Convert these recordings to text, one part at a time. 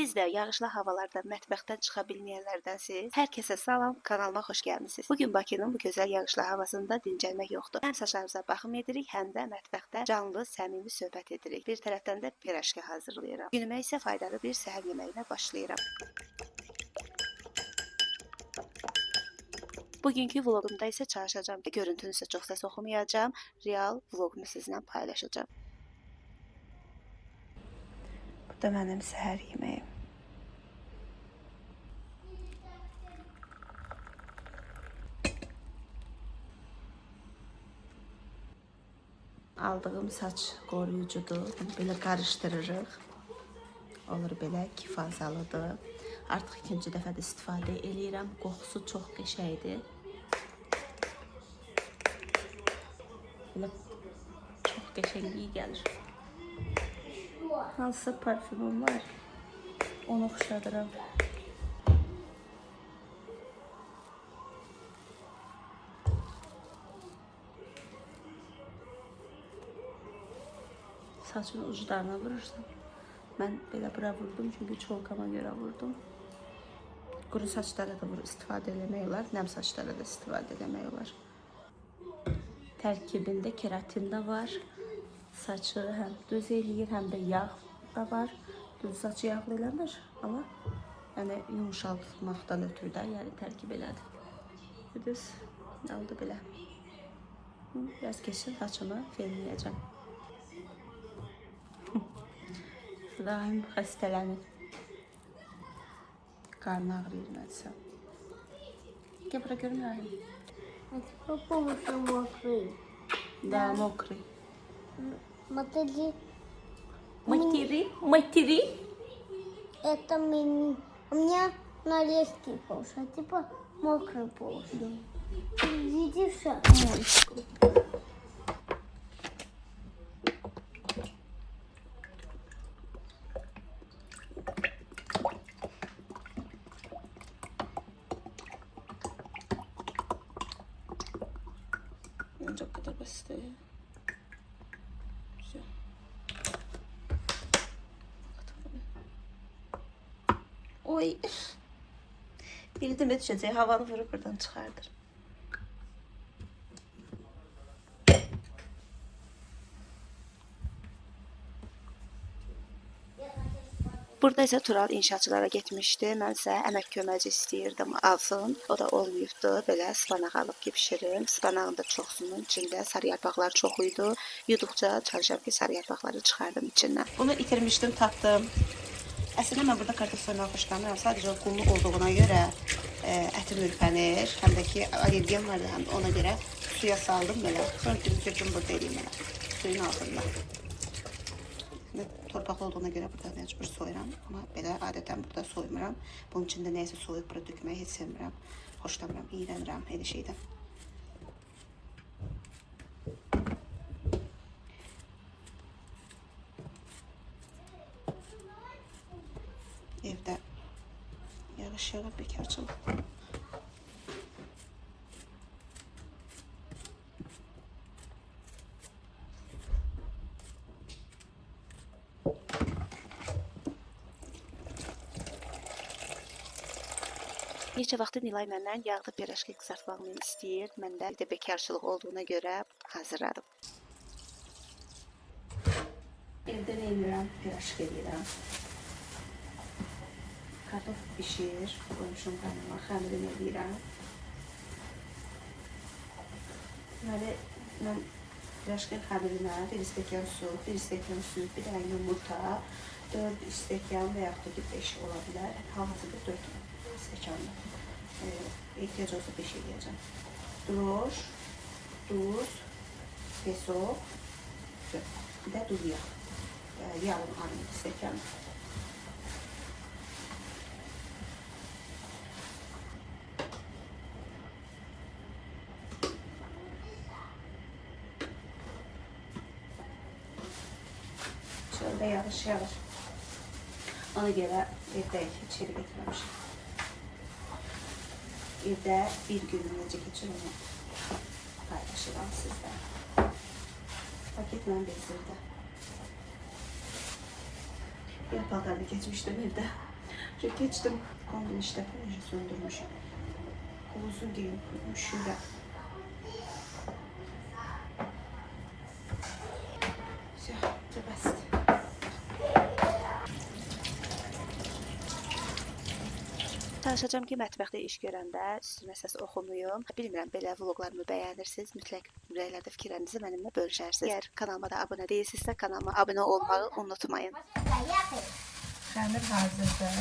Siz də yağışlı havalarda mətbəxdən çıxa bilməyənlərdənsiz. Hər kəsə salam, kanalıma xoş gəlmisiniz. Bugün Bakının bu gözəl yağışlı havasında dincəlmək yoxdur. Həm saçlarımıza baxım edirik, həm də mətbəxdə canlı, səmimi söhbət edirik. Bir tərəfdən də pirajka hazırlayıram. Günümə isə faydalı bir səhər yeməyinə başlayıram. Bugünkü vlogumda isə çalışacağım ki, görüntünü isə çox səs oxumayacağam. Real vlogumu sizinlə paylaşacağım. Bu da mənim səhər yeməyim. Aldığım saç qoruyucudur. Belə qarışdırırıq. Olur belə kifazalıdır. Artıq ikinci dəfədə istifadə edirəm. Qoxusu çox qəşəngdir. Belə çox qəşəng iyi gəlir. Hansısa parfümüm var. Onu oxşadıram. Saçın uclarına vurursan. Mən belə bura vurdum çünki çolkama görə vurdum. Quru saçlara da istifadə eləmək olar, nəm saçlara da istifadə eləmək olar. Tərkibində keratin də var. Saçı həm düz eləyir, həm də yağ da var. Düz saçı yağlı eləmir, amma yəni yumuşaltmaqdan ötürü də yəni tərkib elədi. Düz aldı belə. Biraz keçsin saçımı ferməyəcəm. Rahim xəstələnir. Qarnı ağrıyır nədirsə. Gəl bura görüm Rahim. Попробуй мокрый. Да, мокрый. Матери, Матери. это мини. У меня нарезки полз, а типа мокрый полз. Видишь? Çok kadar basit. Все. Oy. Biri de düşecek. Havanı vurup buradan çıkardır. Burada isə Tural inşaatçılara getmişdi. Mən isə əmək köməkçi istəyirdim alsın. O da olmayıbdı. Belə spanaq alıb ki bişirim. Spanağın da çoxsunun içində sarı yarpaqlar çox idi. Yuduqca çalışam ki sarı yarpaqları çıxardım içindən. Bunu itirmişdim, tapdım. Əslində mən burada kartof soymağı xoşlamıram. Sadəcə o qumlu olduğuna görə ətim ürpənir. Həm də ki allergiyam vardı, həm də ona görə suya saldım belə. Sonra düzgün burada eləyim belə. Suyun altında. Torpaqlı olduğuna görə burada məcbur soyuram. Amma belə adətən burada soymuram. Bunun içində nəyəsə soyub bura dökməyi heç sevmirəm. Xoşlamıram, iyrənirəm elə şeydən. Evdə yağış yağır, bekarçılıq. Neçə vaxtdır Nilay məndən yağda pirajka qızartmağımı istəyir. Mən də bekarçılıq olduğuna görə hazırladım. Evdə nə edirəm? Pirajka edirəm. Kartof bişir. Qoymuşum qaynama. Xəmirini edirəm. Deməli, mən pirajka xəmirinə 1 stəkan su, 1 stəkan süd, bir dənə yumurta, 4 stəkan və yaxud da 5 ola bilər. Hal-hazırda 4 stəkanlı. İhtiyac olsa 5 eləyəcəm. Droş, duz, pesok, bir də duz yağ. Yağın armut stəkanı. Şöyle yağış yağır. Ona görə evdə içeri getirməmişim. Evdə bir gün necə keçir onu paylaşıram sizlə. Paketlə bezirdə. Bir paltarda keçmişdim evdə. Keçdim kombin işlətməni söndürmüşüm. Uzun geyim üşüyürəm. Bəsdir. Danışacağım ki, mətbəxdə iş görəndə üstünə səs oxumayım. Bilmirəm, belə vloqlarımı bəyənirsiniz. Mütləq rəylərdə fikirlərinizi mənimlə bölüşərsiniz. Əgər kanalıma da abunə deyilsinizsə, kanalıma abunə olmağı unutmayın. Xəmir hazırdır.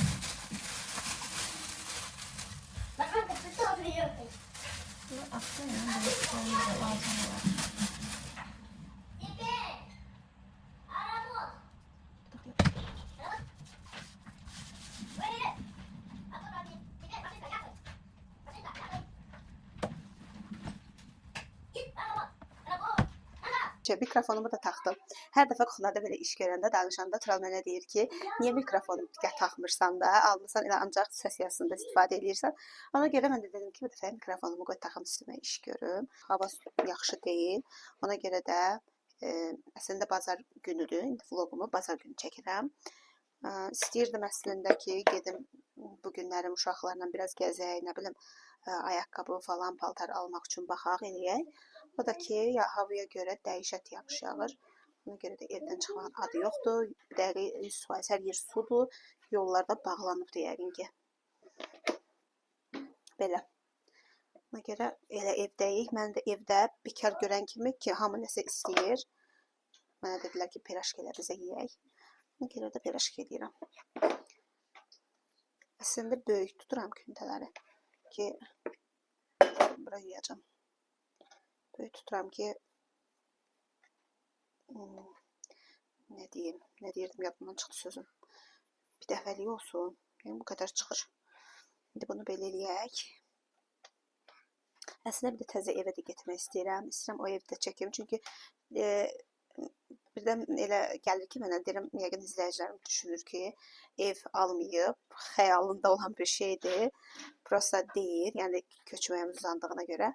Mikrofonumu da taxdım. Hər dəfə kuxnyada belə iş görəndə, danışanda Tural mənə deyir ki, niyə mikrofonu taxmırsan da, almısan elə ancaq səs yazısında istifadə edirsən. Ona görə mən də dedim ki, bu dəfə mikrofonumu qoy taxım üstümə iş görüm. Hava yaxşı deyil. Ona görə də əslində bazar günüdür. İndi vloqumu bazar günü çəkirəm. İstəyirdim əslində ki, gedim bu günlərim uşaqlarla biraz gəzək, nə bilim, ayaqqabı falan, paltar almaq üçün baxaq eləyək. O da ki, havaya görə dəhşət yağış yağır. Ona görə də evdən çıxmağın adı yoxdur. Dəqiq 100% hər yer sudur. Yollarda bağlanıbdır yəqin ki. Belə. Ona görə elə evdəyik. Mən də evdə bekar görən kimi ki, hamı nəsə istəyir. Mənə dedilər ki, piraşk elə bizə yeyək. Ona görə də piraşk edirəm. Əslində böyük tuturam kündələri ki, bura yuyacam. Böyük tuturam ki, nə deyirdim, yadımdan çıxdı sözüm. Bir dəfəlik olsun. Yəni, bu qədər çıxır. İndi bunu belə eləyək. Əslində bir də təzə evə də getmək istəyirəm. İstəyirəm o evdə çəkim. Çünki birdən elə gəlir ki, mənə deyirəm, yəqin izləyicilərim düşünür ki, ev almayıb, xəyalında olan bir şeydir. Prosta deyil, yəni köçməyimiz uzandığına görə.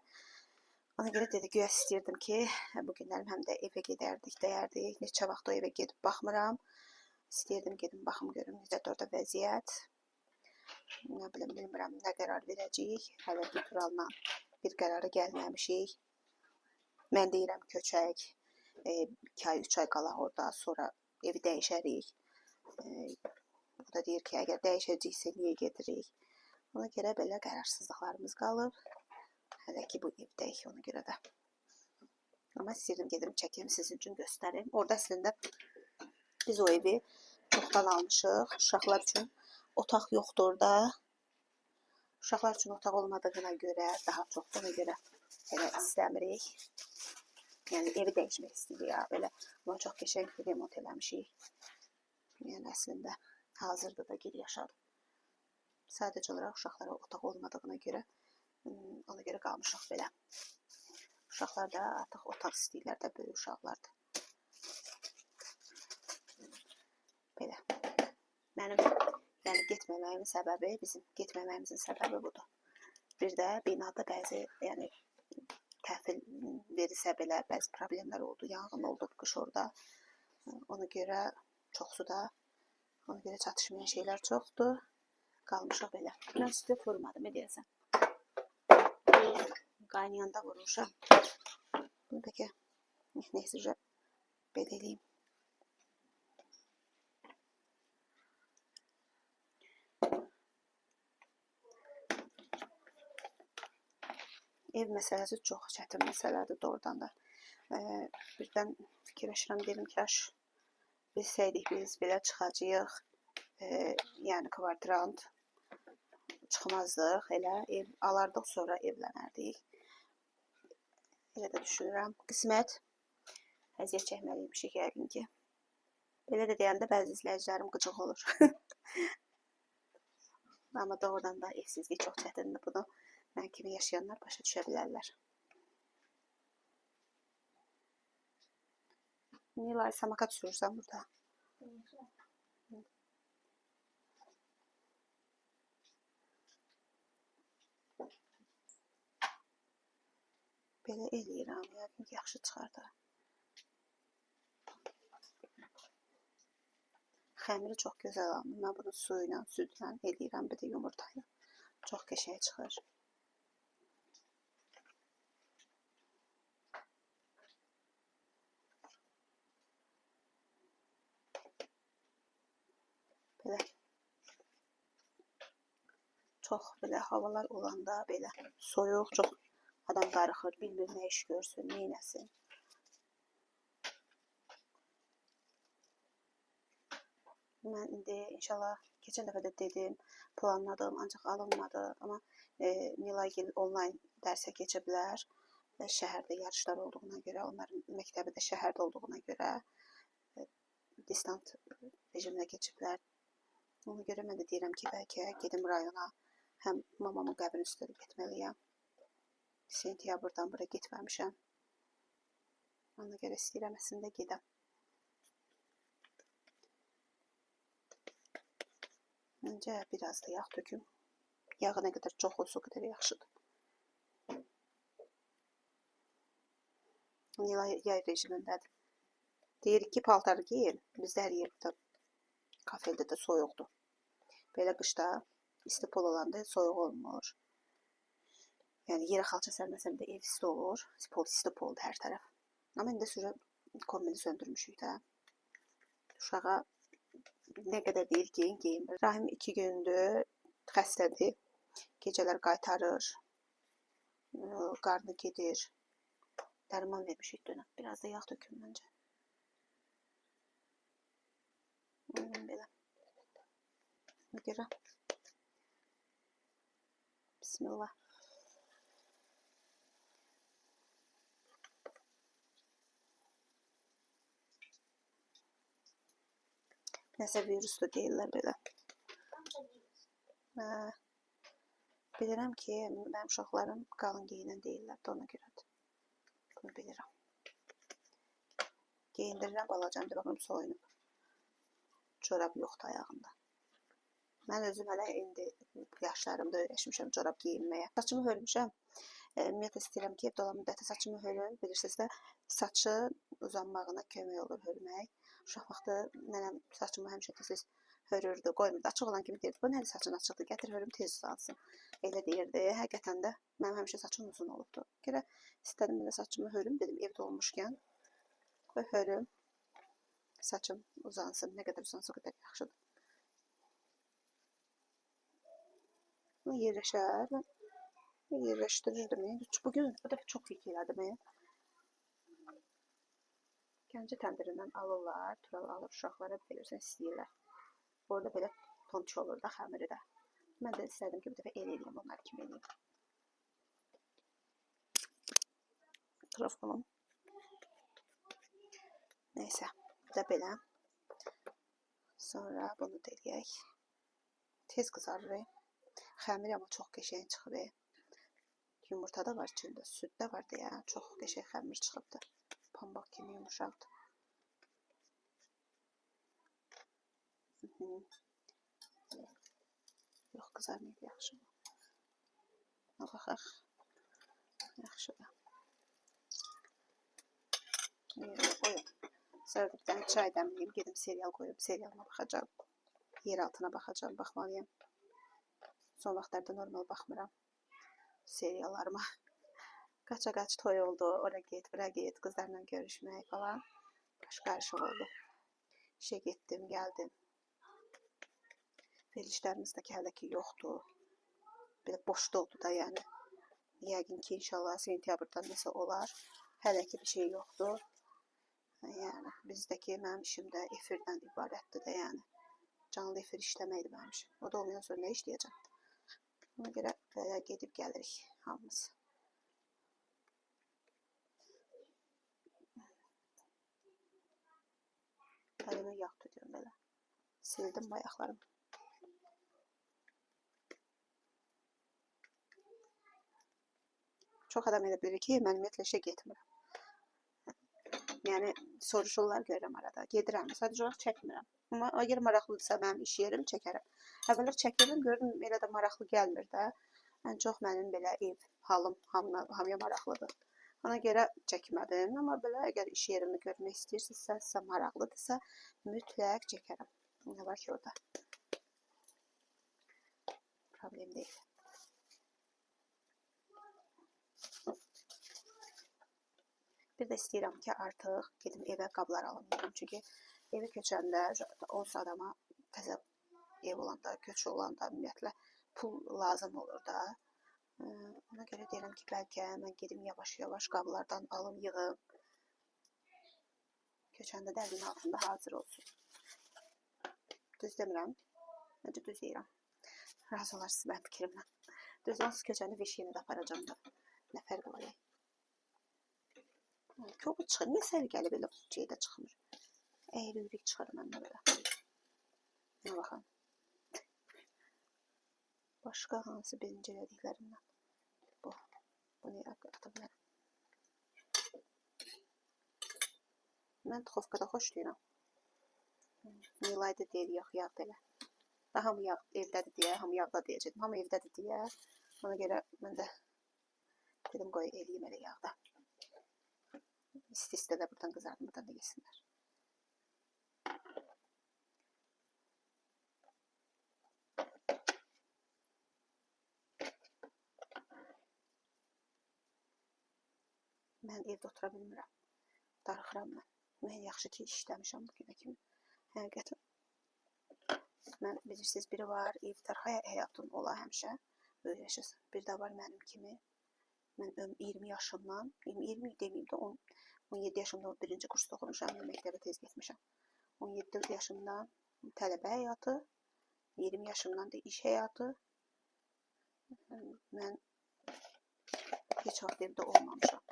Ona görə dedi, güya istəyirdim ki, bu günlərim həm də evə gedərdik, dəyərdik. Neçə vaxt o evə gedib baxmıram. İstəyirdim, gedim baxım görüm, necədir orada vəziyyət. Nə bilim, bilmirəm, nə qərar verəcəyik. Hələ ki, Tural'la bir qərara gəlməmişik. Mən deyirəm, köçək. 2 ay, 3 ay qalaq orada, sonra evi dəyişərik. O da deyir ki, əgər dəyişəcəksə, niyə gedirik? Ona görə belə qərarsızlıqlarımız qalıb. Hələ ki, bu evdəyik ona görə də. Amma istəyirdim, gedim çəkim, sizin üçün göstərim. Orada əslində biz o evi çoxdan almışıq. Uşaqlar üçün otaq yoxdur orada. Uşaqlar üçün otaq olmadığına görə, daha çox ona görə elə istəmirik. Yəni, evi dəyişmək istəyirik ya, belə. Amma çox qəşəng bir remont eləmişik. Yəni, əslində, hazırda da geri yaşadım. Sadəcə olaraq uşaqlara otaq olmadığına görə, ona görə qalmışıq belə. Uşaqlar da artıq otaq istəyirlər də, böyük uşaqlardır. Belə. Mənim getməməyimin səbəbi, bizim getməməyimizin səbəbi budur. Bir də binada bəzi, yəni, təhvil verirsə belə bəzi problemlər oldu, yanğın oldu qış orada. Ona görə çoxsu da, ona görə çatışmayan şeylər çoxdur. Qalmışıq belə. Mən sütü vurmadım, deyəsən. Qaynayanda vurmuşam. Bunu da ki, neysə, belə eləyim. Ev məsələsi çox çətin məsələdir doğrudan da. Birdən fikirləşirəm, dedim ki, bilsəydik biz belə çıxacağıq, yəni kvartirant çıxmazdıq, elə ev alardıq, sonra evlənərdik. Elə də düşünürəm. Qismət əziyyət çəkməliymişik yəqin ki. Belə də deyəndə bəzi izləyicilərim qıcıq olur. Amma doğrudan da evsizlik çox çətindir bunu. Mən kimi yaşayanlar başa düşə bilərlər. Niyə Lari samakat sürürsən burada? Belə eləyirəm, yəqin ki, yaxşı çıxar da. Xəmiri çox gözəl alınır. Mən bunu su ilə, südlə eləyirəm, bir də yumurta ilə. Çox qəşəng çıxır. Belə. Çox belə havalar olanda belə soyuq, çox adam darıxır, bilmir nə iş görsün, nə eləsin. Mən indi inşallah keçən dəfə də dedim, planladım, ancaq alınmadı. Amma Nilagil onlayn dərsə keçə bilər. Şəhərdə yarışlar olduğuna görə, onların məktəbi də şəhərdə olduğuna görə distant rejimlə keçiblər. Ona görə mən də deyirəm ki, bəlkə gedim rayona, həm mamamın qəbrin üstə getməliyəm. Sentyabrdan bura getməmişəm. Ona görə istəyirəm əslində gedəm. Öncə biraz da yağ töküm. Yağı nə qədər çox olsa o qədər yaxşıdır. Yay rejimindədir. Deyirik ki, paltarı giyin. Bizdə hər yerdə kafeldə də soyuqdur. Belə qışda isti pol olanda soyuq olmur. Yəni yerə xalça sərməsəm də ev isti olur. İsti poldur hər tərəf. Amma indi sürə kombini söndürmüşük də. Uşağa nə qədər deyir geyinmir. Rahim 2 gündür xəstədir. Gecələr qaytarır. Qarnı gedir. Dərman vermişik dönəm. Biraz da yağ töküm məncə. Belə. Ona görə. Bismillah. Nəsə viruslu deyirlər belə. Bilirəm ki, mənim uşaqlarım qalın geyinən deyirlər də ona görədir. Bunu bilirəm. Geyindirirəm balacan, bir baxım soyunub. Çorab yoxdur ayağında. Mən özüm hələ indi yaşlarımda öyrəşmişəm çorab geyinməyə. Saçımı hörmüşəm. Ümumiyyətlə istəyirəm ki, evdə olan müddətdə saçımı hörüm. Bilirsiniz də, saçı uzanmağına kömək olur hörmək. Uşaq vaxtı nənəm saçımı həmişə tez hörürdü, qoymurdu. Açıq olan kimi deyirdi, bu nədir saçın açıqdır, gətir hörüm tez uzansın. Elə deyirdi. Həqiqətən də mənim həmişə saçım uzun olubdu. Görə istədim belə saçımı hörüm, dedim evdə olmuşkən. Qoy hörüm, saçım uzansın. Nə qədər uzansa o qədər yaxşıdır. Bunu yerləşər. Yerləşdirirdim. Bugün o dəfə çox fikir elədim. Gəncə təndirindən alırlar, tural alır uşaqlara, bilirsən, istəyirlər. Orada belə tonç olur da xəmiri də. Mən də istədim ki, bir dəfə el eləyim, onlar kimi eləyim. Telefonum. Neysə, bu da belə. Sonra bunu da eləyək. Tez qızarır. Xəmiri amma çox qəşəng çıxır. Yumurta da var içində, süd də var deyə, çox qəşəng xəmir çıxıbdır. Pambıq kimi yumuşaqdır. Yox, qızarmayıb, yaxşı. Baxaq. Yaxşıdır. Qoyum. Sonra bir dənə çay dəmləyim, gedim serial qoyub, serialıma baxacağım. Yer altına baxacağım, baxmalıyım. Son vaxtlarda normal baxmıram seriallarıma. Qaça-qaç toy oldu, ora get, bura get, qızlarla görüşmək falan. Qarışıq oldu. İşə getdim, gəldim. Verilişlərimizdəki hələ ki yoxdur. Belə boşda oldu da, yəni. Yəqin ki, inşallah sentyabrdan nəsə olar. Hələ ki bir şey yoxdur. Yəni, bizdəki mənim işim də efirdən ibarətdir də, yəni. Canlı efir işləməkdir mənim işim. O da olmayan sonra nə işləyəcəm? Ona görə belə gedib gəlirik hamımız. Əlimi yağ tutuyorum belə. Sildim ayaqlarımı. Çox adam elə bilir ki, mən ümumiyyətlə işə getmirəm. Yəni, soruşurlar görürəm arada. Gedirəm, sadəcə olaraq çəkmirəm. Amma əgər maraqlıdırsa mənim iş yerim, çəkərəm. Əvvəllər çəkirdim, gördüm, elə də maraqlı gəlmir də. Ən çox mənim belə ev halım hamıya maraqlıdır. Ona görə çəkmədim. Amma belə əgər iş yerimi görmək istəyirsinizsə, sizə maraqlıdırsa, mütləq çəkərəm. Ne var ki orada? Problem değil. Bir də istəyirəm ki, artıq gedim evə qablar alım. Çünki evə köçəndə onsuz adama təzə ev olanda, köçü olanda ümumiyyətlə pul lazım olur da. Ona görə deyirəm ki, bəlkə mən gedim yavaş-yavaş qablardan alım, yığım. Köçəndə də evin altında hazır olsun. Düz demirəm. Məncə düz deyirəm. Razı olarsınız mənim fikrimlə. Düz onsuz köçəndə vişiyini də aparacam da. Nə fərqi var? Köpü çıxır. Niyə səliqəli belə şeydə çıxmır? Əyri-üyrük çıxır məndə belə. Nə baxın. Başqa hansı birinci elədiklərimdən? Bu. Bu niyə ata bilərəm? Mən duxovkada xoşlayıram. Milayda deyir, yox, yağda elə. Da hamı yağ evdədir deyə, hamı yağda deyəcəkdim. Hamı evdədir deyə. Ona görə mən də dedim, qoy eləyim elə yağda. İsti-isti də buradan qızardım, buradan da yesinlər. Mən evdə otura bilmirəm. Darıxıram mən. Mən yaxşı ki, işləmişəm bugünə kimi. Həqiqətən. Mən bilirsiniz, biri var, evdar həyatın ola həmişə öyrəşirsən. Bir də var mənim kimi. Mən 20 yaşımdan, 20 deməyim də 17 yaşımda birinci kursda oxumuşam, məktəbə tez getmişəm. 17 yaşımdan tələbə həyatı, 20 yaşımdan da iş həyatı. Mən heç vaxt evdə olmamışam.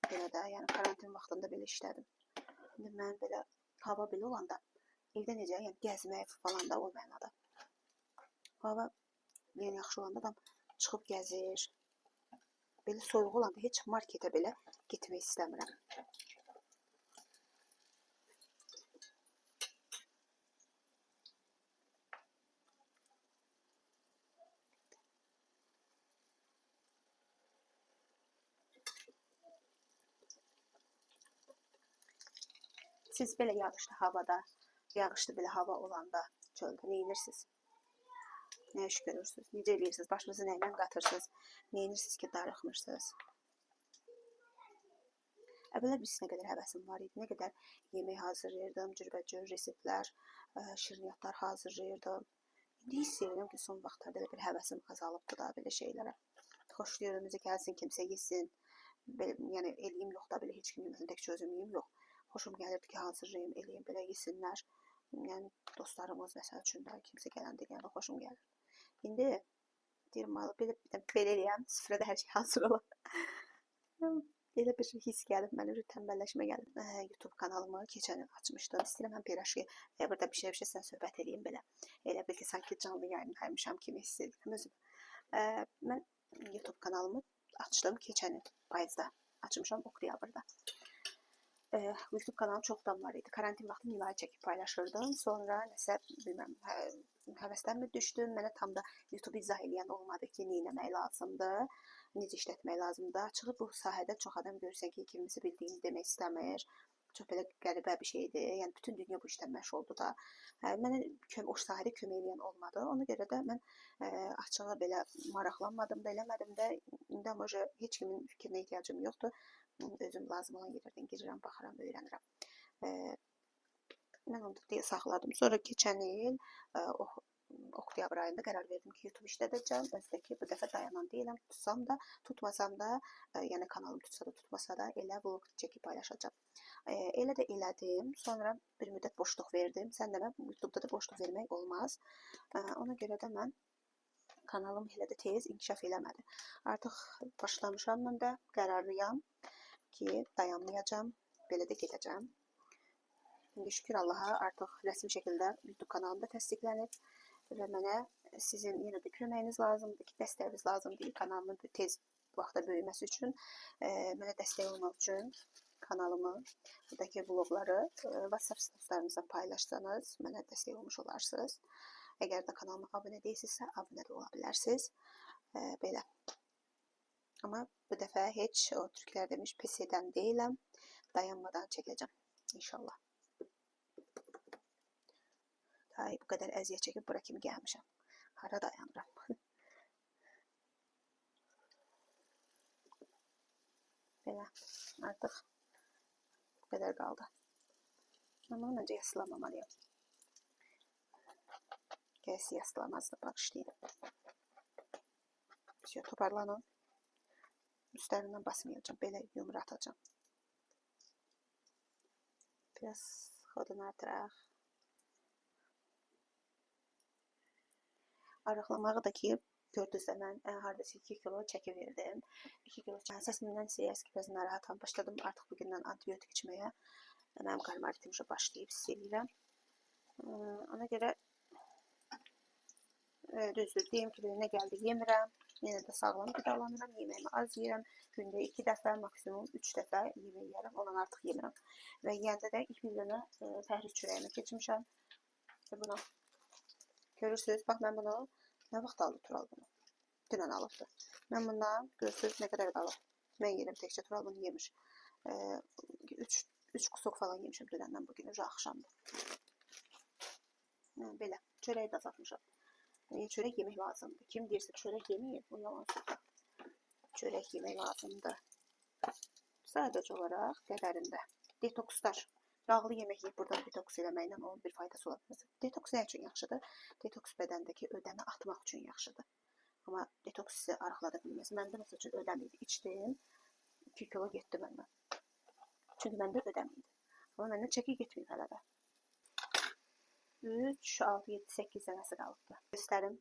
Belə də, yəni karantin vaxtında belə işlədim. İndi mən belə hava belə olanda evdə necə, yəni gəzmək falan da o mənada. Hava yəni yaxşı olanda da çıxıb gəzir. Belə soyuq olanda heç marketə belə getmək istəmirəm. Siz belə yağışlı havada, yağışlı belə hava olanda çöldə nə edirsiniz? Nə iş görürsünüz? Necə edirsiniz? Başınızı nə ilə qatırsınız? Nə edirsiniz ki, darıxmırsınız? Əvvəllər bilirsiz nə qədər həvəsim var idi, nə qədər yemək hazırlayırdım, cürbəcür reseptlər, şirniyyatlar hazırlayırdım. İndi hiss edirəm ki, son vaxtlarda bir həvəsim azalıbdır da belə şeylərə. Xoşlayıram, necə gəlsin, kimsə yesin. Yəni eləyim yox da belə heç kim yeməsin, tək özüm yeyim yox. Xoşum gəlirdi ki, hazırlayım, eləyim, belə yesinlər. Yəni dostlarımız məsəl üçün də kimsə gələndə yəni xoşum gəlir. İndi deyirəm, belə eləyəm, süfrədə hər şey hazır olar. Elə bir his gəlib, mənə bir tənbəlləşmə gəlib. YouTube kanalımı keçən il açmışdım. İstəyirəm həm piraşki, burada bişirə-bişirə söhbət eləyim belə. Elə bil ki, sanki canlı yayındaymışam kimi hiss edirəm özüm. Mən YouTube kanalımı açdım keçən il payızda. Açmışam oktyabrda. YouTube kanalım çoxdan var idi. Karantin vaxtı Nilay çəkib paylaşırdım. Sonra nəsə bilməm, həvəsdən mi düşdüm? Mənə tam da YouTube izah edən olmadı ki, nə etmək lazımdır, necə işlətmək lazımdır. Açığı bu sahədə çox adam görürsən ki, kimisi bildiyini demək istəmir. Çox belə qəribə bir şeydir. Yəni bütün dünya bu işlə məşğuldur da. Mənə o sahədə kömək edən olmadı. Ona görə də mən açığı belə maraqlanmadım da, eləmədim də. İndi amma heç kimin fikrinə ehtiyacım yoxdur. Özüm lazım olan yerlərdən girirəm, baxıram, öyrənirəm. Mən onu saxladım. Sonra keçən il oktyabr ayında qərar verdim ki, YouTube işlədəcəm. Özdəki bu dəfə dayanan deyiləm, tutsam da, tutmasam da, yəni kanalım tutsa da, tutmasa da elə vlog çəkib paylaşacağam. Elə də elədim. Sonra bir müddət boşluq verdim. Sən demə, YouTube'da da boşluq vermək olmaz. Ona görə də mən kanalım elə də tez inkişaf eləmədi. Artıq başlamışam mən də, qərarlıyam ki, dayanmayacağam, belə də gedəcəm. İndi şükür Allaha artıq rəsmi şəkildə YouTube kanalımda təsdiqlənib və mənə sizin yenə də köməyiniz lazımdır ki, dəstəyiniz lazımdır kanalımın tez vaxtda böyüməsi üçün, mənə dəstək olmaq üçün kanalımı, buradakı vlogları WhatsApp statuslarınızda paylaşsanız, mənə dəstək olmuş olarsınız. Əgər də kanalıma abunə deyilsinizsə, abunə də ola bilərsiniz. Belə. Amma bu dəfə heç o türklər demiş pes-edən deyiləm, dayanmadan çəkəcəm inşallah. Ay, bu qədər əziyyət çəkib bura kimi gəlmişəm. Hara dayanıram? Belə, artıq bu qədər qaldı. Amma məncə yaslamamalıyam. Gəlsi yaslamazdı, bağışlayın. Toparlanın. Üstlərindən basmayacağım, belə yumru atacağım. Biraz xodunu artıraq. Arıqlamağı da ki, gördünüzsə mən hardasa 2 kilo çəki verdim. 2 kilo səsimdən istəyərsiniz ki, biraz narahatam. Başladım artıq bugündən antibiotik içməyə. Mənim karmaritim başlayıb, hiss edirəm. Ona görə düzdür, deyim ki, nə gəldi yemirəm. Yenə də sağlam qidalanıram, yeməyimi az yeyirəm. Gündə 2 dəfə, maksimum 3 dəfə yemək yeyirəm, ondan artıq yemirəm. Və yeyəndə də ilk bir dənə pəhriz çörəyimə keçmişəm. Bunu görürsünüz, bax mən bunu nə vaxt aldı Tural bunu? Dünən alıbdı. Mən bundan görürsünüz nə qədər qalıb. Mən yerim, təkcə Tural bunu yemiş. 3 qusuq falan yemişəm dünəndən bugün, axşamdır. Belə, çörəyi də azaltmışam. Çörək yemək lazımdır. Kim deyirsə çörək yeməyin, o yalan sözdür. Çörək yemək lazımdır. Sadəcə olaraq qədərində. Detokslar. Yağlı yemək yeyib buradan detoks eləməklə onun bir faydası ola. Detoks nə üçün yaxşıdır? Detoks bədəndəki ödəmi atmaq üçün yaxşıdır. Amma detoks sizi arıqlada bilməz. Məndə məsəl üçün ödəm idi. İçdim, 2 kilo getdi məndən. Çünki məndə ödəm idi. Amma məndən çəki getməyib hələ də. 3, 6, 7, 8 dənəsi qalıbdır. Göstərim.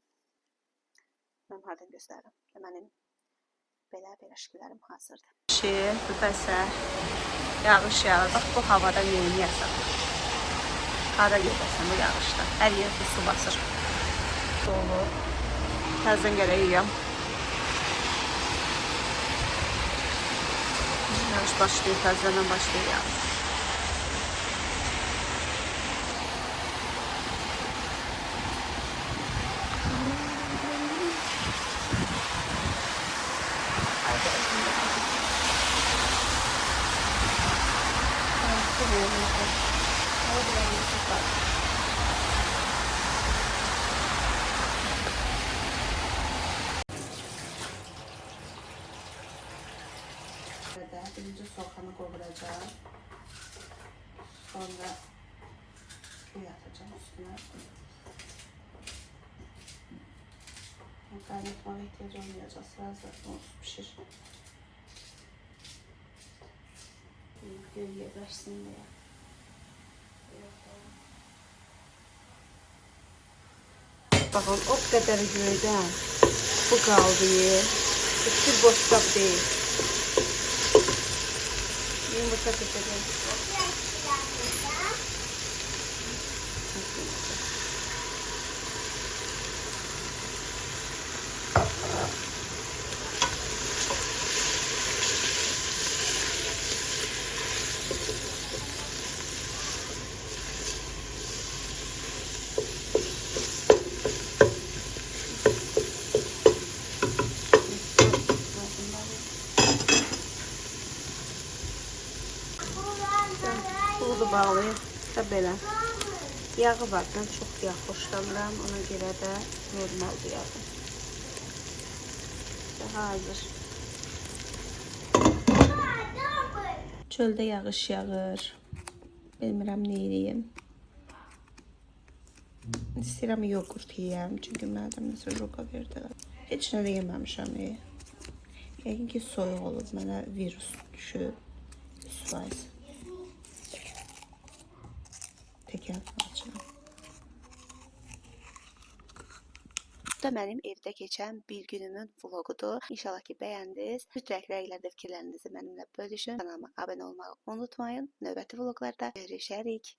Mən hardan göstərim? Mənim belə piraşkilərim hazırdır. Bübəsə, yağış yağır. Bax, bu havada neyniyəsən? Hara gedəsən bu yağışda? Hər yerdə su basır. Dolu. Təzdən görə yiyəm. Yağış başlayır, təzdən başlayır yağış. Birinci soğanı qovuracağım. Sonra köy atacağım üstüne. Kaynatmaya ihtiyaç olmayacak. Sırası onsuz pişir. Gölge başsın diye. Bakın o kadar göyden bu kaldı. Hiçbir boşluk değil. Yumurta keseceğim. Buğdu bağlayıb da belə. Yağı var, mən çox yağ xoşlamıram, ona görə də normaldır yağı. Hazır. Çöldə yağış yağır. Bilmirəm nə edeyim. İstəyirəm yoğurt yeyəm, çünki mənim nəsə roka verdilər. Heç nə də yeməmişəm. Yəqin ki, soyuq olub, mənə virus düşüb. 100%. Təkər alacağım. Bu da mənim evdə keçən bir günümün vlogudur. İnşallah ki, bəyəndiniz. Mütləq rəylərdə fikirlərinizi mənimlə bölüşün. Kanalıma abunə olmağı unutmayın. Növbəti vloglarda görüşərik.